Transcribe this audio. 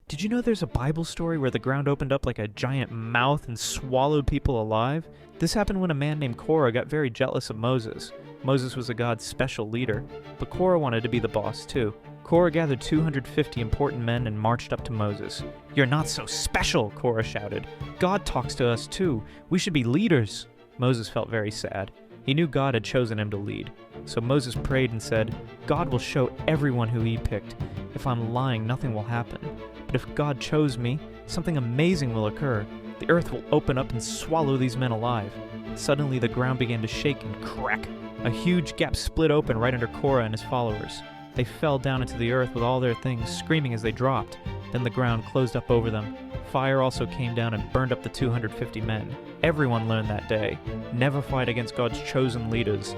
Did you know there's a Bible story where the ground opened up like a giant mouth and swallowed people alive? This happened when a man named Korah got very jealous of Moses. Moses was a God's special leader, but Korah wanted to be the boss too. Korah gathered 250 important men and marched up to Moses. "You're not so special," Korah shouted. "God talks to us too. We should be leaders." Moses felt very sad. He knew God had chosen him to lead. So Moses prayed and said, "God will show everyone who he picked. If I'm lying, nothing will happen. But if God chose me, something amazing will occur. The earth will open up and swallow these men alive." Suddenly the ground began to shake and crack. A huge gap split open right under Korah and his followers. They fell down into the earth with all their things, screaming as they dropped. Then the ground closed up over them. Fire also came down and burned up the 250 men. Everyone learned that day: never fight against God's chosen leaders.